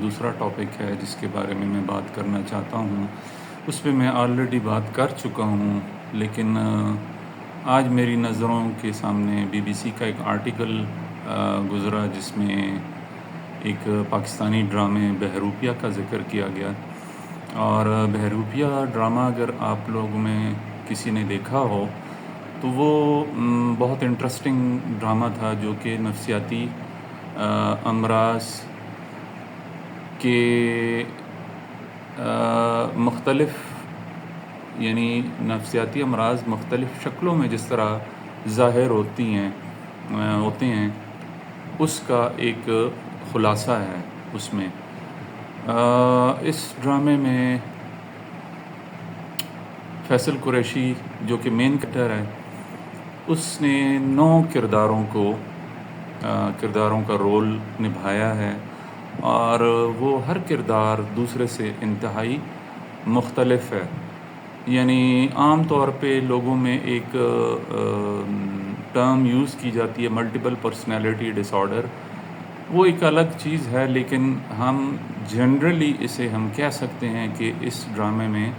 دوسرا ٹاپک ہے جس کے بارے میں بات کرنا چاہتا ہوں. اس پہ میں آلریڈی بات کر چکا ہوں، لیکن آج میری نظروں کے سامنے بی بی سی کا ایک آرٹیکل گزرا جس میں ایک پاکستانی ڈرامے بہروپیہ کا ذکر کیا گیا. اور بہروپیہ ڈرامہ اگر آپ لوگوں میں کسی نے دیکھا ہو تو وہ بہت انٹرسٹنگ ڈرامہ تھا، جو کہ نفسیاتی امراض کے مختلف یعنی نفسیاتی امراض مختلف شکلوں میں جس طرح ظاہر ہوتے ہیں اس کا ایک خلاصہ ہے. اس میں اس ڈرامے میں فیصل قریشی جو کہ مین کریکٹر ہے، اس نے 9 کرداروں کا رول نبھایا ہے، اور وہ ہر کردار دوسرے سے انتہائی مختلف ہے. یعنی عام طور پہ لوگوں میں ایک ٹرم یوز کی جاتی ہے ملٹیپل پرسنالٹی ڈس آرڈر. وہ ایک الگ چیز ہے، لیکن ہم جنرلی اسے ہم کہہ سکتے ہیں کہ اس ڈرامے میں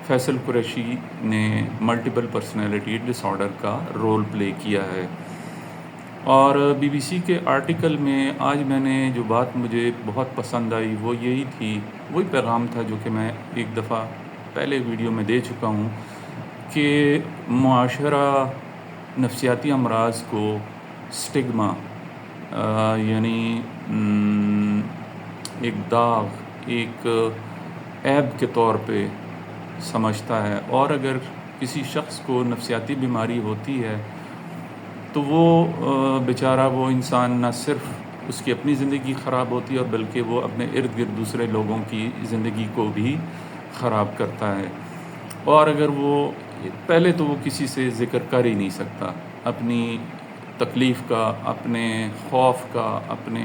فیصل قریشی نے ملٹیپل پرسنالٹی ڈس آرڈر کا رول پلے کیا ہے. اور بی بی سی کے آرٹیکل میں آج میں نے جو بات مجھے بہت پسند آئی وہ یہی تھی، وہی پیغام تھا جو کہ میں ایک دفعہ پہلے ویڈیو میں دے چکا ہوں، کہ معاشرہ نفسیاتی امراض کو سٹگما یعنی ایک داغ، ایک عیب کے طور پہ سمجھتا ہے. اور اگر کسی شخص کو نفسیاتی بیماری ہوتی ہے تو وہ بیچارہ وہ انسان نہ صرف اس کی اپنی زندگی خراب ہوتی ہے، اور بلکہ وہ اپنے ارد گرد دوسرے لوگوں کی زندگی کو بھی خراب کرتا ہے. اور اگر وہ پہلے تو وہ کسی سے ذکر کر ہی نہیں سکتا اپنی تکلیف کا، اپنے خوف کا، اپنے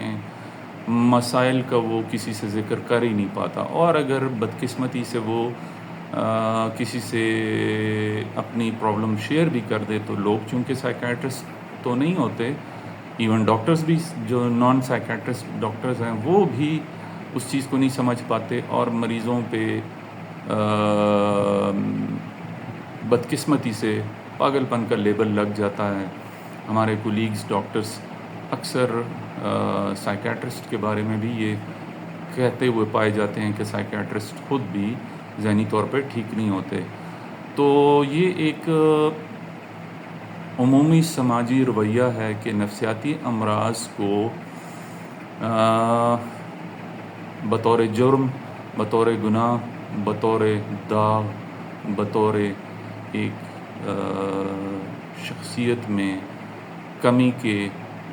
مسائل کا، وہ کسی سے ذکر کر ہی نہیں پاتا. اور اگر بدقسمتی سے وہ کسی سے اپنی پرابلم شیئر بھی کر دے تو لوگ، چونکہ سائیکیٹرسٹ تو نہیں ہوتے، ایون ڈاکٹرز بھی جو نان سائیکیٹرسٹ ڈاکٹرز ہیں وہ بھی اس چیز کو نہیں سمجھ پاتے، اور مریضوں پہ بدقسمتی سے پاگل پن کا لیبل لگ جاتا ہے. ہمارے کولیگز ڈاکٹرز اکثر سائیکیٹرسٹ کے بارے میں بھی یہ کہتے ہوئے پائے جاتے ہیں کہ سائیکیٹرسٹ خود بھی ذہنی طور پہ ٹھیک نہیں ہوتے. تو یہ ایک عمومی سماجی رویہ ہے کہ نفسیاتی امراض کو بطور جرم، بطور گناہ، بطور داغ، بطور ایک شخصیت میں کمی کے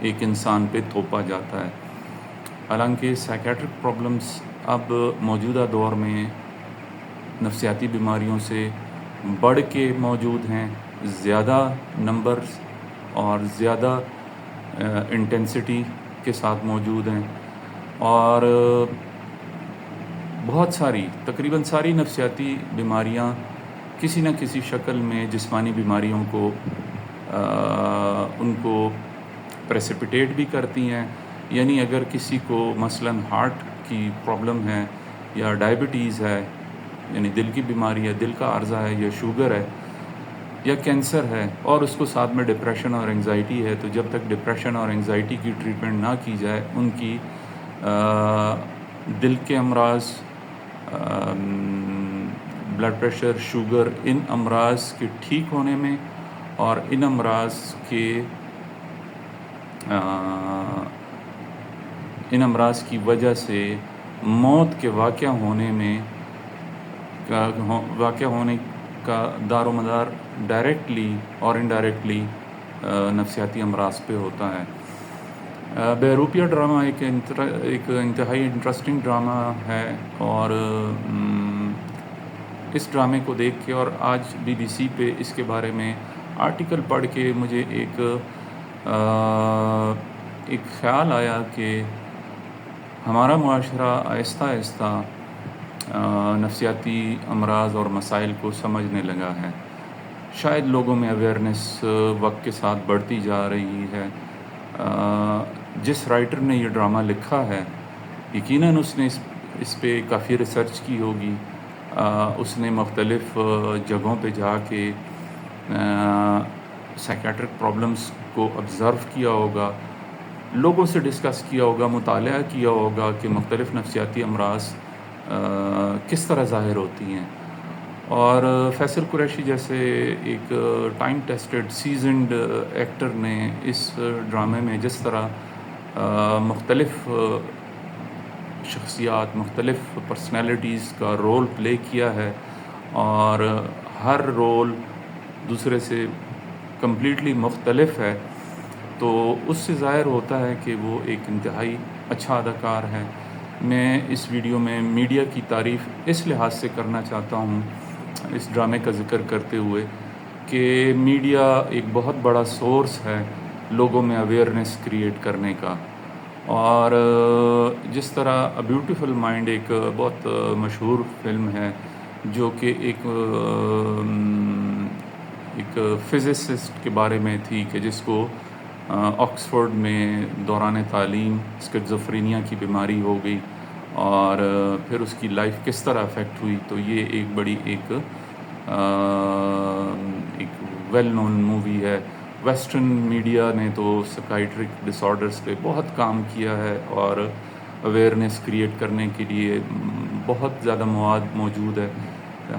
ایک انسان پہ تھوپا جاتا ہے. حالانکہ سائیکیٹرک پرابلمز اب موجودہ دور میں نفسیاتی بیماریوں سے بڑھ کے موجود ہیں، زیادہ نمبرز اور زیادہ انٹینسٹی کے ساتھ موجود ہیں. اور بہت ساری، تقریباً ساری نفسیاتی بیماریاں کسی نہ کسی شکل میں جسمانی بیماریوں کو ان کو پریسپیٹیٹ بھی کرتی ہیں. یعنی اگر کسی کو مثلاً ہارٹ کی پرابلم ہے، یا ڈائبٹیز ہے یعنی دل کی بیماری ہے، دل کا عارضہ ہے، یا شوگر ہے، یا کینسر ہے، اور اس کو ساتھ میں ڈپریشن اور انگزائٹی ہے، تو جب تک ڈپریشن اور انگزائٹی کی ٹریٹمنٹ نہ کی جائے، ان کی دل کے امراض، بلڈ پریشر، شوگر، ان امراض کے ٹھیک ہونے میں اور ان امراض کی وجہ سے موت کے واقع ہونے کا دار و مدار ڈائریکٹلی اور انڈائریکٹلی نفسیاتی امراض پہ ہوتا ہے. بہروپیہ ڈرامہ ایک انتہائی انٹرسٹنگ ڈرامہ ہے، اور اس ڈرامے کو دیکھ کے اور آج بی بی سی پہ اس کے بارے میں آرٹیکل پڑھ کے مجھے ایک خیال آیا کہ ہمارا معاشرہ آہستہ آہستہ نفسیاتی امراض اور مسائل کو سمجھنے لگا ہے. شاید لوگوں میں اویئرنیس وقت کے ساتھ بڑھتی جا رہی ہے. جس رائٹر نے یہ ڈرامہ لکھا ہے یقیناً اس نے اس پہ کافی ریسرچ کی ہوگی، اس نے مختلف جگہوں پہ جا کے سائیکیٹرک پرابلمس کو آبزرو کیا ہوگا، لوگوں سے ڈسکس کیا ہوگا، مطالعہ کیا ہوگا کہ مختلف نفسیاتی امراض کس طرح ظاہر ہوتی ہیں۔ اور فیصل قریشی جیسے ایک ٹائم ٹیسٹڈ سیزنڈ ایکٹر نے اس ڈرامے میں جس طرح مختلف شخصیات، مختلف پرسنالٹیز کا رول پلے کیا ہے، اور ہر رول دوسرے سے کمپلیٹلی مختلف ہے، تو اس سے ظاہر ہوتا ہے کہ وہ ایک انتہائی اچھا اداکار ہے۔ میں اس ویڈیو میں میڈیا کی تعریف اس لحاظ سے کرنا چاہتا ہوں، اس ڈرامے کا ذکر کرتے ہوئے، کہ میڈیا ایک بہت بڑا سورس ہے لوگوں میں اویئرنیس کریٹ کرنے کا۔ اور جس طرح اے بیوٹیفل مائنڈ ایک بہت مشہور فلم ہے، جو کہ ایک فزسسٹ کے بارے میں تھی، کہ جس کو آکسفورڈ میں دوران تعلیم اسکیزوفرینیا کی بیماری ہو گئی، اور پھر اس کی لائف کس طرح افیکٹ ہوئی، تو یہ ایک بڑی ایک ویل نون مووی ہے۔ ویسٹرن میڈیا نے تو سائیکیٹرک ڈس آرڈرس پہ بہت کام کیا ہے، اور اویئرنیس کریٹ کرنے کے لیے بہت زیادہ مواد موجود ہے۔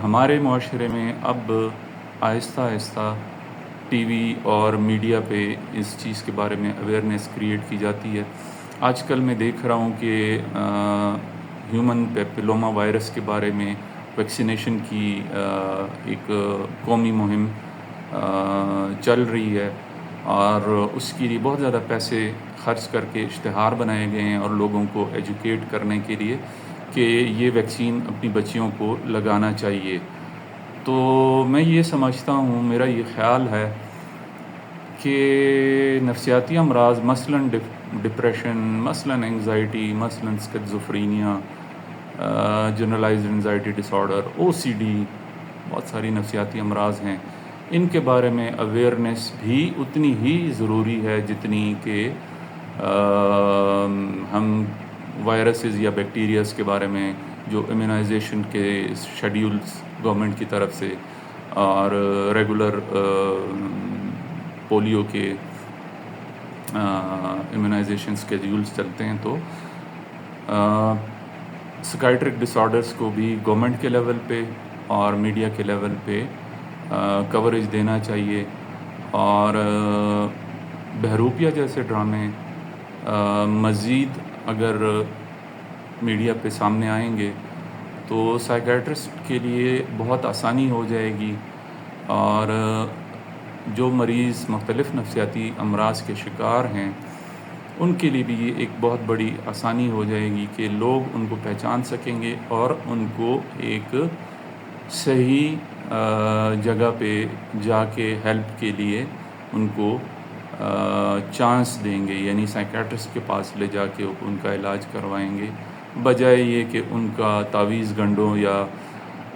ہمارے معاشرے میں اب آہستہ آہستہ ٹی وی اور میڈیا پہ اس چیز کے بارے میں اویئرنیس کریٹ کی جاتی ہے۔ آج کل میں دیکھ رہا ہوں کہ ہیومن پیپلوما وائرس کے بارے میں ویکسینیشن کی ایک قومی مہم چل رہی ہے، اور اس کے لیے بہت زیادہ پیسے خرچ کر کے اشتہار بنائے گئے ہیں، اور لوگوں کو ایجوکیٹ کرنے کے لیے کہ یہ ویکسین اپنی بچیوں کو لگانا چاہیے۔ تو میں یہ سمجھتا ہوں، میرا یہ خیال ہے کہ نفسیاتی امراض مثلاً ڈپریشن، مثلاً انگزائٹی، مثلاً اسکیزوفرینیا، جنرلائزڈ انزائٹی ڈس آرڈر، او سی ڈی، بہت ساری نفسیاتی امراض ہیں۔ ان کے بارے میں اویئرنیس بھی اتنی ہی ضروری ہے جتنی کہ ہم وائرسز یا بیکٹیریاز کے بارے میں جو امیونائزیشن کے شیڈیولز گورنمنٹ کی طرف سے، اور ریگولر پولیو کے امیونائزیشن اسکیڈیولز چلتے ہیں، تو سائیکیٹرک ڈس آرڈرس کو بھی گورنمنٹ کے لیول پہ اور میڈیا کے لیول پہ کوریج دینا چاہیے۔ اور بہروپیہ جیسے ڈرامے مزید اگر میڈیا پہ سامنے آئیں گے تو سائیکیٹرسٹ کے لیے بہت آسانی ہو جائے گی، اور جو مریض مختلف نفسیاتی امراض کے شکار ہیں ان کے لیے بھی یہ ایک بہت بڑی آسانی ہو جائے گی کہ لوگ ان کو پہچان سکیں گے، اور ان کو ایک صحیح جگہ پہ جا کے ہیلپ کے لیے ان کو چانس دیں گے، یعنی سائیکیٹرسٹ کے پاس لے جا کے ان کا علاج کروائیں گے، بجائے یہ کہ ان کا تعویذ گنڈوں یا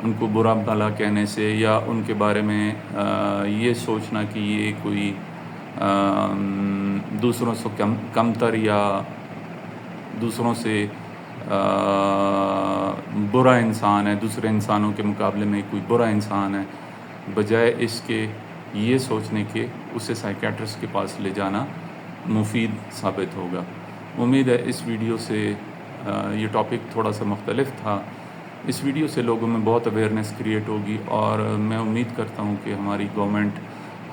ان کو برا بھلا کہنے سے، یا ان کے بارے میں یہ سوچنا کہ یہ کوئی دوسروں سے کمتر یا دوسروں سے برا انسان ہے، دوسرے انسانوں کے مقابلے میں کوئی برا انسان ہے، بجائے اس کے یہ سوچنے کے اسے سائیکیٹرسٹ کے پاس لے جانا مفید ثابت ہوگا۔ امید ہے اس ویڈیو سے یہ ٹاپک تھوڑا سا مختلف تھا، اس ویڈیو سے لوگوں میں بہت اویئرنیس کریٹ ہوگی، اور میں امید کرتا ہوں کہ ہماری گورنمنٹ،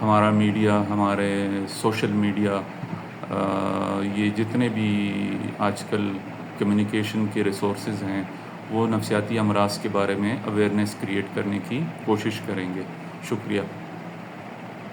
ہمارا میڈیا، ہمارے سوشل میڈیا، یہ جتنے بھی آج کل کمیونیکیشن کے ریسورسز ہیں، وہ نفسیاتی امراض کے بارے میں اویئرنیس کریٹ کرنے کی کوشش کریں گے۔ شکریہ۔